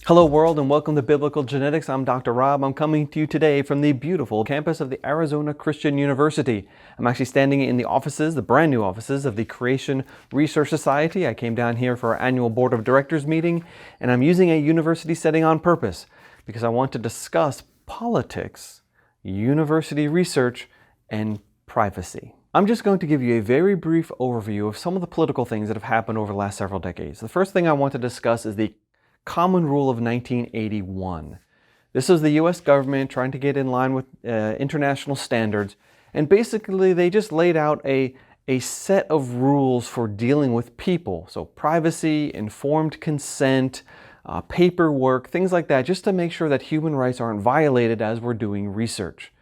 Hello world and welcome to Biblical Genetics. I'm Dr. Rob. I'm coming to you today from the beautiful campus of the Arizona Christian University. I'm actually standing in the offices, the brand new offices of the Creation Research Society. I came down here for our annual Board of Directors meeting, and I'm using a university setting on purpose because I want to discuss politics, university research, and privacy. I'm just going to give you a very brief overview of some of the political things that have happened over the last several decades. The first thing I want to discuss is the Common Rule of 1981. This was the U.S. government trying to get in line with international standards, and basically they just laid out a set of rules for dealing with people. So privacy, informed consent, paperwork, things like that, just to make sure that human rights aren't violated as we're doing research.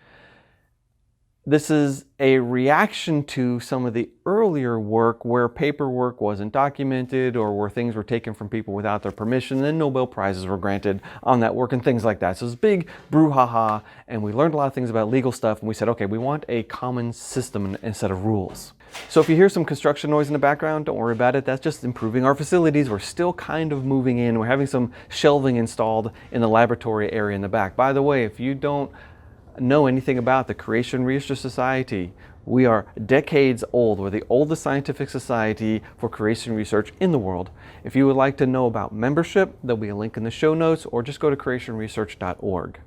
This is a reaction to some of the earlier work where paperwork wasn't documented or where things were taken from people without their permission, and Nobel Prizes were granted on that work and things like that. So it's big brouhaha, and we learned a lot of things about legal stuff, and we said, okay, we want a common system instead of rules. So if you hear some construction noise in the background, don't worry about it. That's just improving our facilities. We're still kind of moving in. We're having some shelving installed in the laboratory area in the back. By the way, if you don't know anything about the Creation Research Society, we are decades old. We're the oldest scientific society for creation research in the world. If you would like to know about membership, there'll be a link in the show notes, or just go to creationresearch.org.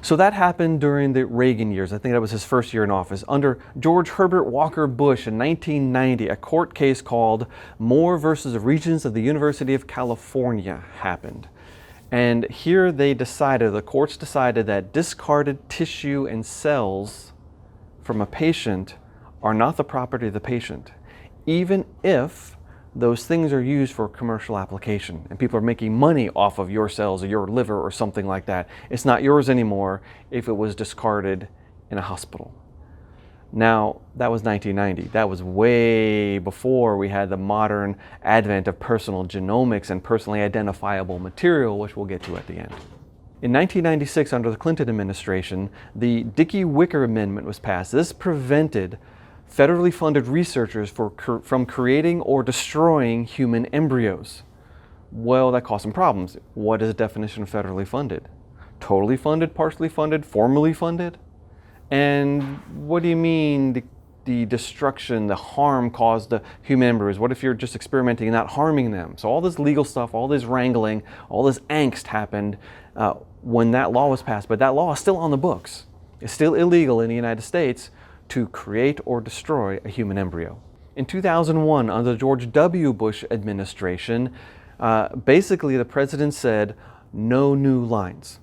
So that happened during the Reagan years. I think that was his first year in office. Under George Herbert Walker Bush in 1990, a court case called Moore versus Regents of the University of California happened. And here the courts decided that discarded tissue and cells from a patient are not the property of the patient, even if those things are used for commercial application and people are making money off of your cells or your liver or something like that. It's not yours anymore if it was discarded in a hospital. Now, that was 1990. That was way before we had the modern advent of personal genomics and personally identifiable material, which we'll get to at the end. In 1996, under the Clinton administration, the Dickey-Wicker Amendment was passed. This prevented federally funded researchers from creating or destroying human embryos. Well, that caused some problems. What is the definition of federally funded? Totally funded, partially funded, formally funded? And what do you mean the destruction, the harm caused to human embryos? What if you're just experimenting and not harming them? So all this legal stuff, all this wrangling, all this angst happened when that law was passed. But that law is still on the books. It's still illegal in the United States to create or destroy a human embryo. In 2001, under the George W. Bush administration, basically the president said, no new lines.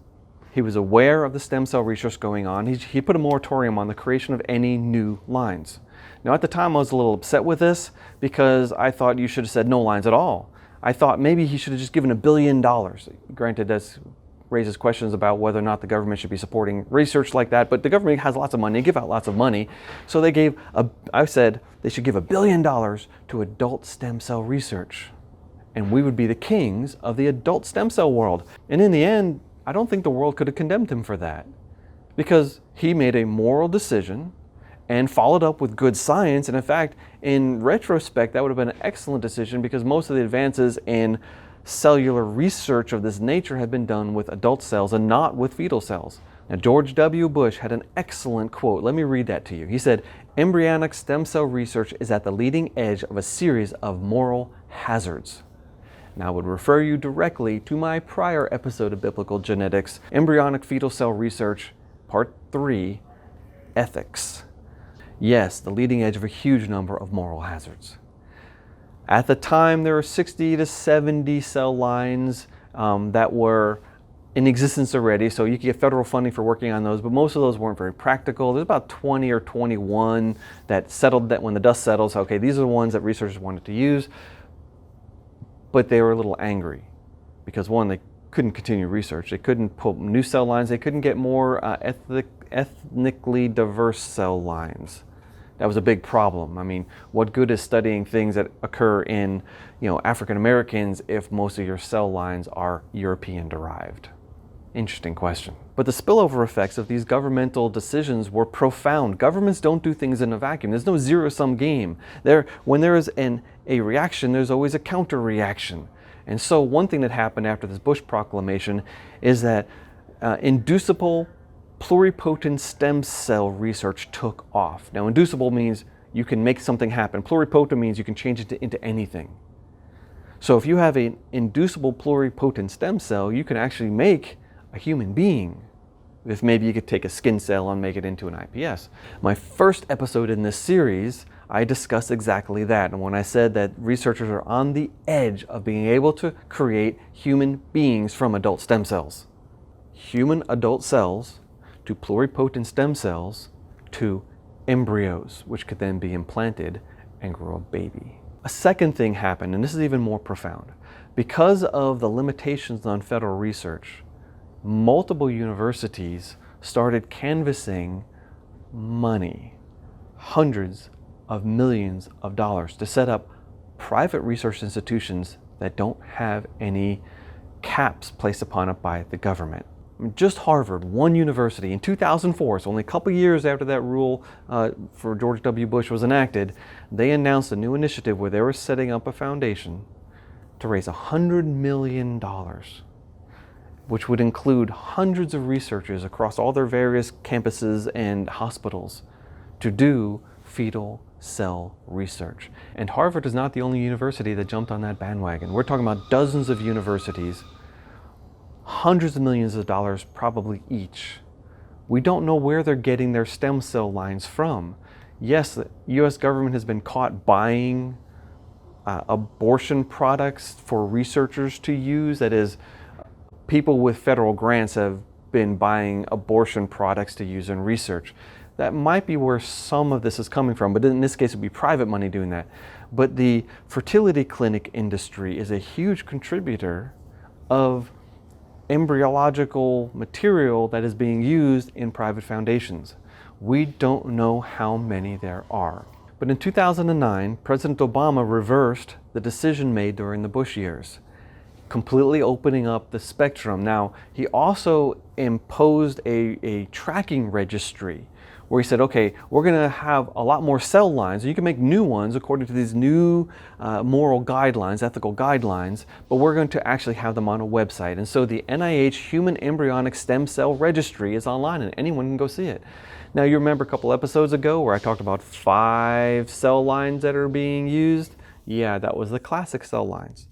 He was aware of the stem cell research going on. He put a moratorium on the creation of any new lines. Now, at the time, I was a little upset with this because I thought you should have said no lines at all. I thought maybe he should have just given $1 billion. Granted, that raises questions about whether or not the government should be supporting research like that, but the government has lots of money, they give out lots of money. So I said they should give $1 billion to adult stem cell research. And we would be the kings of the adult stem cell world. And in the end, I don't think the world could have condemned him for that, because he made a moral decision and followed up with good science. And in fact, in retrospect, that would have been an excellent decision because most of the advances in cellular research of this nature had been done with adult cells and not with fetal cells. Now, George W. Bush had an excellent quote. Let me read that to you. He said, "Embryonic stem cell research is at the leading edge of a series of moral hazards." Now, I would refer you directly to my prior episode of Biblical Genetics, Embryonic Fetal Cell Research, Part 3, Ethics. Yes, the leading edge of a huge number of moral hazards. At the time, there were 60 to 70 cell lines that were in existence already, so you could get federal funding for working on those, but most of those weren't very practical. There's about 20 or 21 that settled that when the dust settles, okay, these are the ones that researchers wanted to use. But they were a little angry because, one, they couldn't continue research. They couldn't put new cell lines. They couldn't get more ethnically diverse cell lines. That was a big problem. I mean, what good is studying things that occur in, African Americans if most of your cell lines are European derived? Interesting question. But the spillover effects of these governmental decisions were profound. Governments don't do things in a vacuum. There's no zero-sum game. When there is a reaction, there's always a counter-reaction. And so one thing that happened after this Bush proclamation is that inducible pluripotent stem cell research took off. Now, inducible means you can make something happen. Pluripotent means you can change it into anything. So if you have an inducible pluripotent stem cell, you can actually make a human being. If maybe you could take a skin cell and make it into an iPS. My first episode in this series, I discussed exactly that. And when I said that researchers are on the edge of being able to create human beings from adult stem cells. Human adult cells to pluripotent stem cells to embryos, which could then be implanted and grow a baby. A second thing happened, and this is even more profound. Because of the limitations on federal research, multiple universities started canvassing money, hundreds of millions of dollars, to set up private research institutions that don't have any caps placed upon it by the government. Just Harvard, one university, in 2004, so only a couple years after that rule for George W. Bush was enacted, they announced a new initiative where they were setting up a foundation to raise $100 million, which would include hundreds of researchers across all their various campuses and hospitals to do fetal cell research. And Harvard is not the only university that jumped on that bandwagon. We're talking about dozens of universities, hundreds of millions of dollars probably each. We don't know where they're getting their stem cell lines from. Yes, the US government has been caught buying abortion products for researchers to use. That is, people with federal grants have been buying abortion products to use in research. That might be where some of this is coming from, but in this case it would be private money doing that. But the fertility clinic industry is a huge contributor of embryological material that is being used in private foundations. We don't know how many there are. But in 2009, President Obama reversed the decision made during the Bush years, completely opening up the spectrum. Now, he also imposed a tracking registry where he said, okay, we're going to have a lot more cell lines. You can make new ones according to these new moral guidelines, ethical guidelines, but we're going to actually have them on a website. And so the NIH Human Embryonic Stem Cell Registry is online and anyone can go see it. Now, you remember a couple episodes ago where I talked about 5 cell lines that are being used? Yeah, that was the classic cell lines.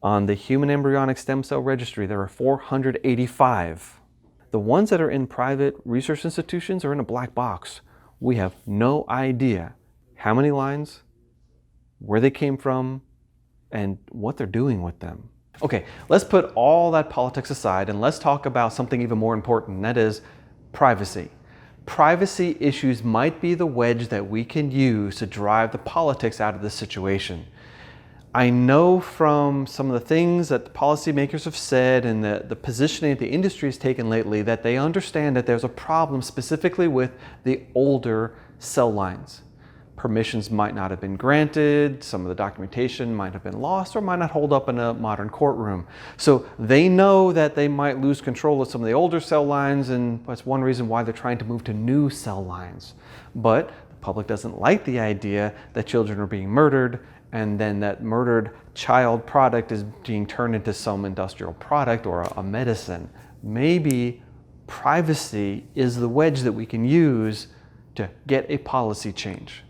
On the Human Embryonic Stem Cell Registry, there are 485. The ones that are in private research institutions are in a black box. We have no idea how many lines, where they came from, and what they're doing with them. Okay, let's put all that politics aside and let's talk about something even more important, and that is privacy. Privacy issues might be the wedge that we can use to drive the politics out of this situation. I know from some of the things that the policymakers have said and the positioning that the industry has taken lately that they understand that there's a problem specifically with the older cell lines. Permissions might not have been granted, some of the documentation might have been lost or might not hold up in a modern courtroom. So they know that they might lose control of some of the older cell lines, and that's one reason why they're trying to move to new cell lines. But the public doesn't like the idea that children are being murdered and then that murdered child product is being turned into some industrial product or a medicine. Maybe privacy is the wedge that we can use to get a policy change.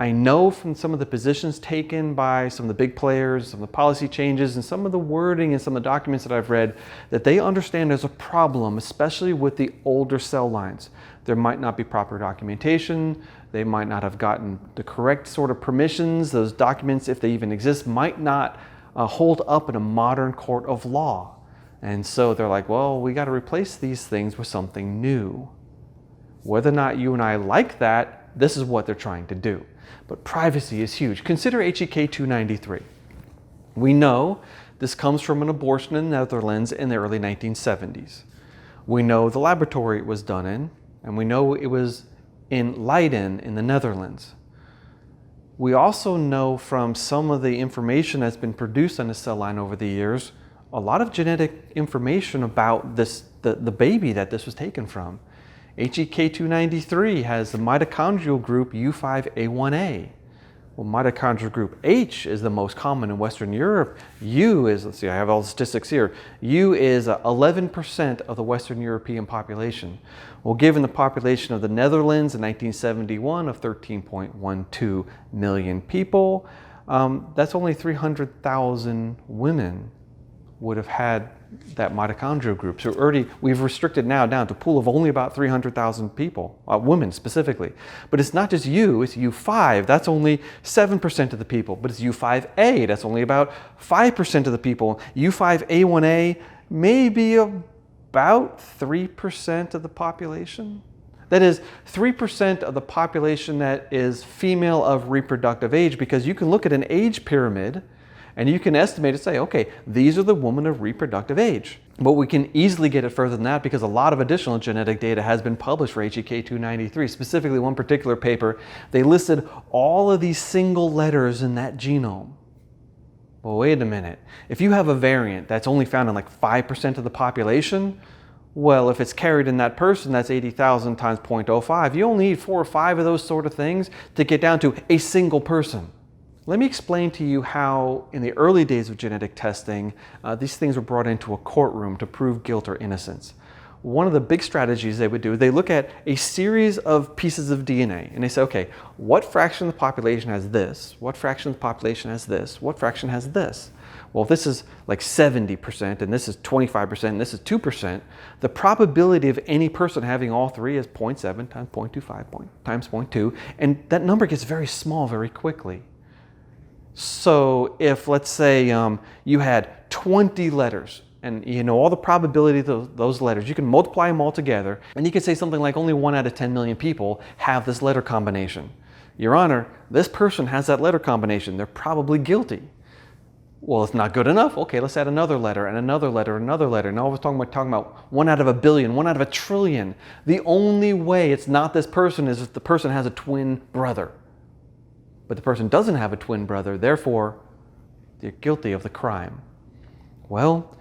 I know from some of the positions taken by some of the big players, some of the policy changes, and some of the wording and some of the documents that I've read, that they understand there's a problem, especially with the older cell lines. There might not be proper documentation. They might not have gotten the correct sort of permissions. Those documents, if they even exist, might not hold up in a modern court of law. And so they're like, well, we got to replace these things with something new. Whether or not you and I like that, this is what they're trying to do. But privacy is huge. Consider HEK 293. We know this comes from an abortion in the Netherlands in the early 1970s. We know the laboratory it was done in, and we know it was in Leiden in the Netherlands. We also know from some of the information that's been produced on the cell line over the years, a lot of genetic information about the baby that this was taken from. HEK 293 has the mitochondrial group U5A1A. Well, mitochondrial group H is the most common in Western Europe. U is, let's see, I have all the statistics here. U is 11% of the Western European population. Well, given the population of the Netherlands in 1971 of 13.12 million people, that's only 300,000 women would have had that mitochondrial group. So we've restricted now down to a pool of only about 300,000 people, women specifically. But it's not just U, it's U5. That's only 7% of the people. But it's U5A, that's only about 5% of the people. U5A1A may be about 3% of the population. That is 3% of the population that is female of reproductive age, because you can look at an age pyramid and you can estimate and say, okay, these are the women of reproductive age. But we can easily get it further than that because a lot of additional genetic data has been published for HEK293. Specifically, one particular paper, they listed all of these single letters in that genome. Well, wait a minute. If you have a variant that's only found in like 5% of the population, well, if it's carried in that person, that's 80,000 times 0.05. You only need 4 or 5 of those sort of things to get down to a single person. Let me explain to you how, in the early days of genetic testing, these things were brought into a courtroom to prove guilt or innocence. One of the big strategies they would do, they look at a series of pieces of DNA and they say, okay, what fraction of the population has this? What fraction of the population has this? What fraction has this? Well, if this is like 70% and this is 25% and this is 2%, the probability of any person having all three is 0.7 times 0.25 times 0.2, and that number gets very small very quickly. So if, let's say, you had 20 letters and you know all the probability of those letters, you can multiply them all together and you can say something like only 1 out of 10 million people have this letter combination. Your Honor, this person has that letter combination. They're probably guilty. Well, it's not good enough. Okay, let's add another letter and another letter and another letter. Now we're talking about 1 out of a billion, 1 out of a trillion. The only way it's not this person is if the person has a twin brother. But the person doesn't have a twin brother, therefore they're guilty of the crime. Well,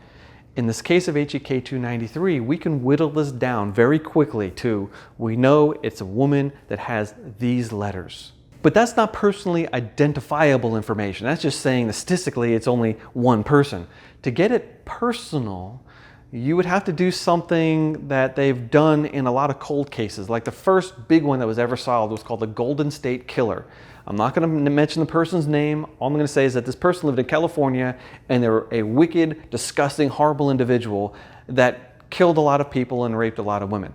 in this case of HEK293, we can whittle this down very quickly to, we know it's a woman that has these letters. But that's not personally identifiable information. That's just saying that statistically it's only one person. To get it personal, you would have to do something that they've done in a lot of cold cases. Like the first big one that was ever solved was called the Golden State Killer. I'm not going to mention the person's name. All I'm going to say is that this person lived in California and they were a wicked, disgusting, horrible individual that killed a lot of people and raped a lot of women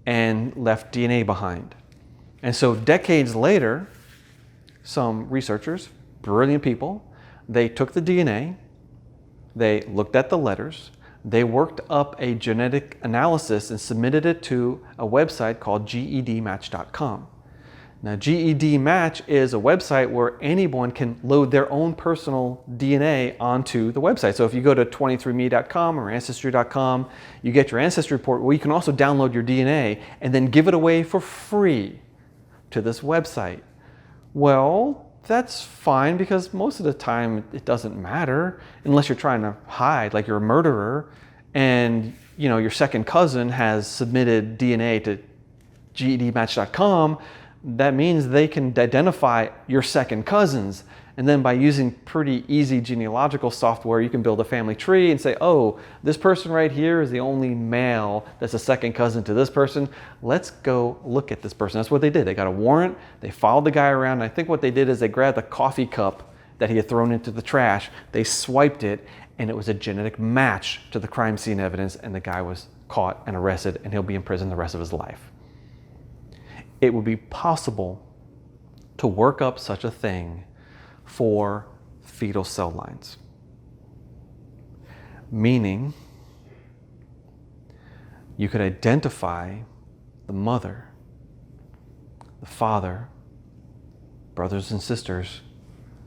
and left DNA behind. And so decades later, some researchers, brilliant people, they took the DNA, they looked at the letters, they worked up a genetic analysis and submitted it to a website called GEDmatch.com. Now, GEDmatch is a website where anyone can load their own personal DNA onto the website. So if you go to 23andMe.com or Ancestry.com, you get your ancestry report where you can also download your DNA and then give it away for free to this website. Well, that's fine because most of the time it doesn't matter unless you're trying to hide, like you're a murderer and you know your second cousin has submitted DNA to GEDmatch.com. That means they can identify your second cousins. And then by using pretty easy genealogical software, you can build a family tree and say, oh, this person right here is the only male that's a second cousin to this person. Let's go look at this person. That's what they did. They got a warrant. They followed the guy around. And I think what they did is they grabbed the coffee cup that he had thrown into the trash. They swiped it, and it was a genetic match to the crime scene evidence. And the guy was caught and arrested, and he'll be in prison the rest of his life. It would be possible to work up such a thing for fetal cell lines. Meaning, you could identify the mother, the father, brothers and sisters,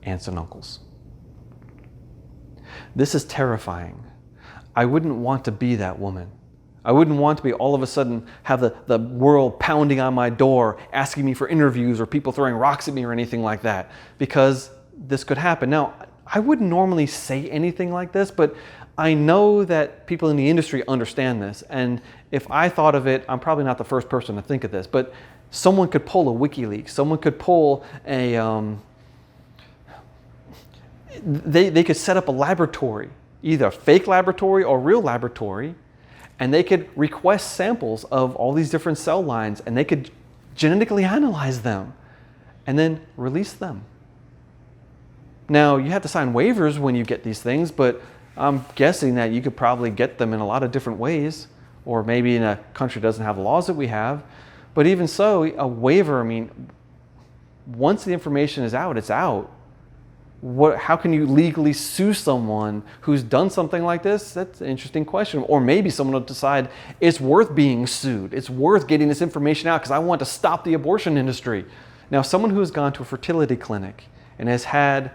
aunts and uncles. This is terrifying. I wouldn't want to be that woman. I wouldn't want to be all of a sudden have the world pounding on my door, asking me for interviews or people throwing rocks at me or anything like that, because this could happen. Now, I wouldn't normally say anything like this, but I know that people in the industry understand this. And if I thought of it, I'm probably not the first person to think of this, but someone could pull a WikiLeaks, someone could pull a they could set up a laboratory, either a fake laboratory or a real laboratory, and they could request samples of all these different cell lines, and they could genetically analyze them and then release them. Now, you have to sign waivers when you get these things, but I'm guessing that you could probably get them in a lot of different ways, or maybe in a country that doesn't have the laws that we have. But even so, a waiver, I mean, once the information is out, it's out. How can you legally sue someone who's done something like this? That's an interesting question. Or maybe someone will decide it's worth being sued. It's worth getting this information out because I want to stop the abortion industry. Now, someone who has gone to a fertility clinic and has had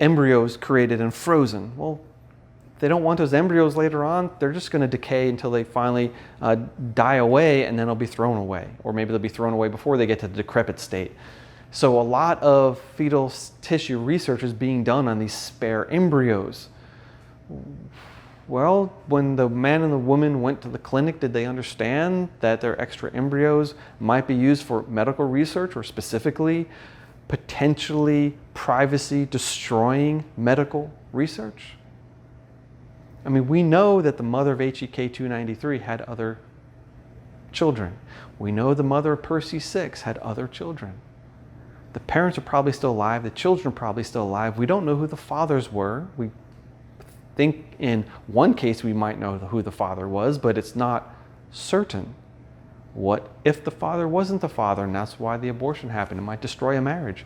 embryos created and frozen, well, if they don't want those embryos later on, they're just going to decay until they finally die away, and then they'll be thrown away. Or maybe they'll be thrown away before they get to the decrepit state. So a lot of fetal tissue research is being done on these spare embryos. Well, when the man and the woman went to the clinic, did they understand that their extra embryos might be used for medical research, or specifically potentially privacy-destroying medical research? I mean, we know that the mother of HEK 293 had other children. We know the mother of Percy 6 had other children. The parents are probably still alive. The children are probably still alive. We don't know who the fathers were. We think in one case we might know who the father was, but it's not certain. What if the father wasn't the father, and that's why the abortion happened? It might destroy a marriage.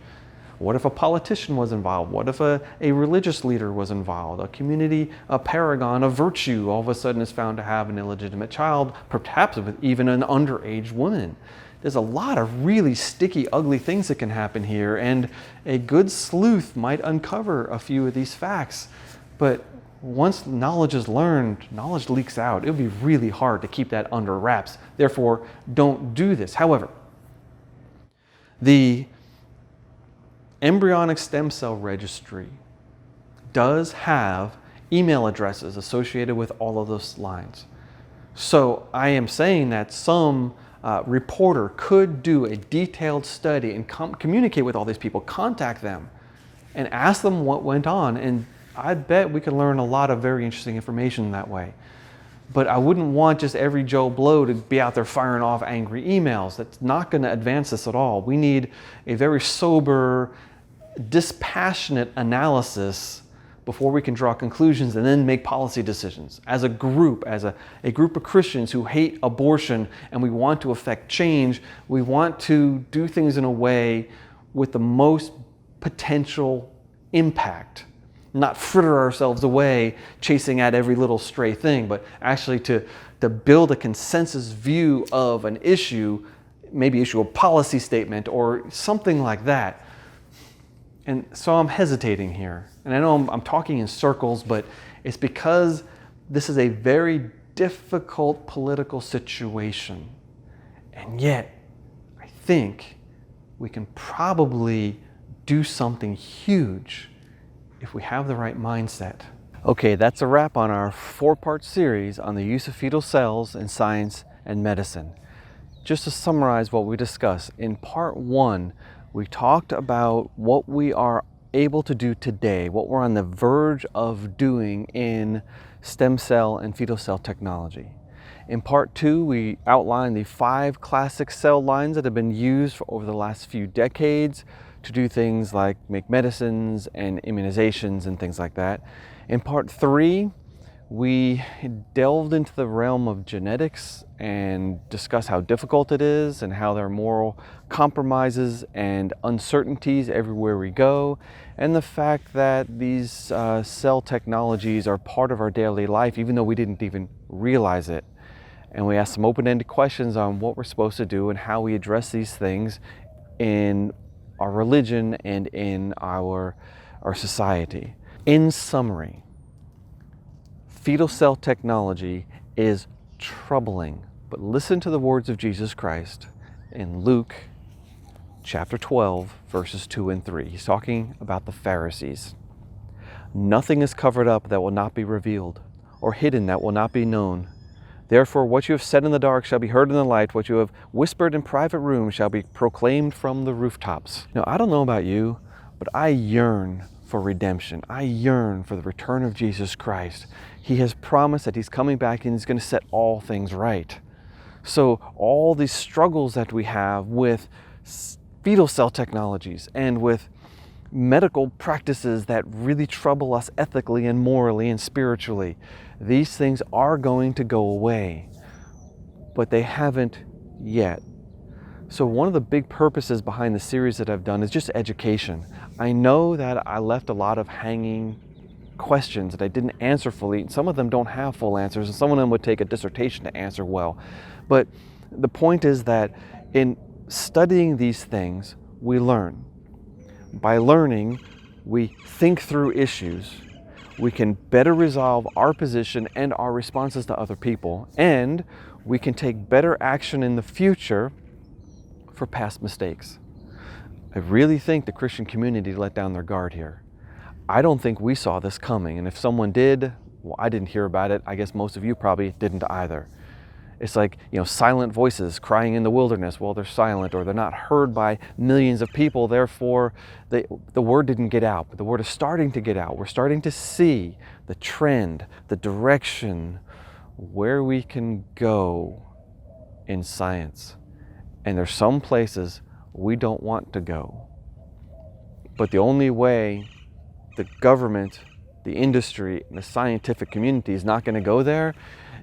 What if a politician was involved? What if a religious leader was involved? A community, a paragon of virtue, all of a sudden is found to have an illegitimate child, perhaps with even an underage woman. There's a lot of really sticky, ugly things that can happen here, and a good sleuth might uncover a few of these facts. But once knowledge is learned, knowledge leaks out. It would be really hard to keep that under wraps. Therefore, don't do this. However, the embryonic stem cell registry does have email addresses associated with all of those lines. So I am saying that some reporter could do a detailed study and communicate with all these people, contact them, and ask them what went on. And I bet we could learn a lot of very interesting information that way. But I wouldn't want just every Joe Blow to be out there firing off angry emails. That's not going to advance this at all. We need a very sober, dispassionate analysis before we can draw conclusions and then make policy decisions. As a group of Christians who hate abortion and we want to affect change, we want to do things in a way with the most potential impact. Not fritter ourselves away chasing at every little stray thing, but actually to build a consensus view of an issue, maybe issue a policy statement or something like that. And so I'm hesitating here. And I know I'm talking in circles, but it's because this is a very difficult political situation. And yet, I think we can probably do something huge if we have the right mindset. Okay, that's a wrap on our 4-part series on the use of fetal cells in science and medicine. Just to summarize what we discussed, in part 1, we talked about what we are able to do today, what we're on the verge of doing in stem cell and fetal cell technology. In part 2, we outlined the 5 classic cell lines that have been used for over the last few decades to do things like make medicines and immunizations and things like that. In part 3, we delved into the realm of genetics and discussed how difficult it is and how there are moral compromises and uncertainties everywhere we go, and the fact that these cell technologies are part of our daily life even though we didn't even realize it. And we asked some open-ended questions on what we're supposed to do and how we address these things in our religion and in our society. In summary, fetal cell technology is troubling, but listen to the words of Jesus Christ in Luke chapter 12, verses 2 and 3. He's talking about the Pharisees. Nothing is covered up that will not be revealed, or hidden that will not be known. Therefore, what you have said in the dark shall be heard in the light. What you have whispered in private rooms shall be proclaimed from the rooftops. Now, I don't know about you, but I yearn for redemption. I yearn for the return of Jesus Christ. He has promised that He's coming back and He's going to set all things right. So all these struggles that we have with fetal cell technologies and with medical practices that really trouble us ethically and morally and spiritually, these things are going to go away, but they haven't yet. So one of the big purposes behind the series that I've done is just education. I know that I left a lot of hanging questions that I didn't answer fully. Some of them don't have full answers, and some of them would take a dissertation to answer well. But the point is that in studying these things, we learn. By learning, we think through issues. We can better resolve our position and our responses to other people, and we can take better action in the future for past mistakes. I really think the Christian community let down their guard here. I don't think we saw this coming, and if someone did, well, I didn't hear about it. I guess most of you probably didn't either. It's like, silent voices crying in the wilderness. Well, they're silent, or they're not heard by millions of people, therefore the word didn't get out. But the word is starting to get out. We're starting to see the trend, the direction, where we can go in science. And there's some places we don't want to go. But the only way the government, the industry, and the scientific community is not going to go there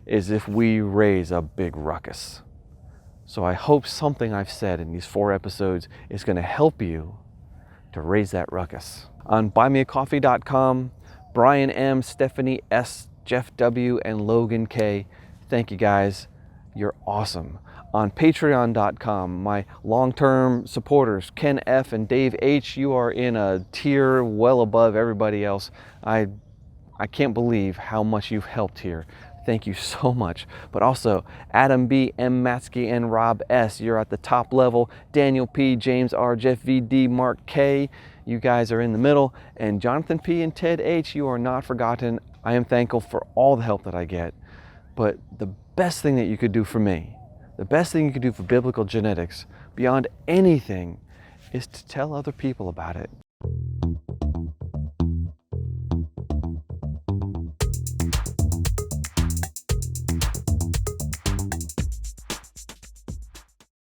is if we raise a big ruckus. So I hope something I've said in these 4 episodes is going to help you to raise that ruckus. On buymeacoffee.com, Brian M., Stephanie S., Jeff W., and Logan K., thank you guys. You're awesome. On patreon.com, my long-term supporters, Ken F. and Dave H., you are in a tier well above everybody else. I can't believe how much you've helped here. Thank you so much. But also, Adam B., M. Matsky, and Rob S., you're at the top level. Daniel P., James R., Jeff V.D., Mark K., you guys are in the middle. And Jonathan P. and Ted H., you are not forgotten. I am thankful for all the help that I get. But the best thing that you could do for me, the best thing you could do for biblical genetics, beyond anything, is to tell other people about it.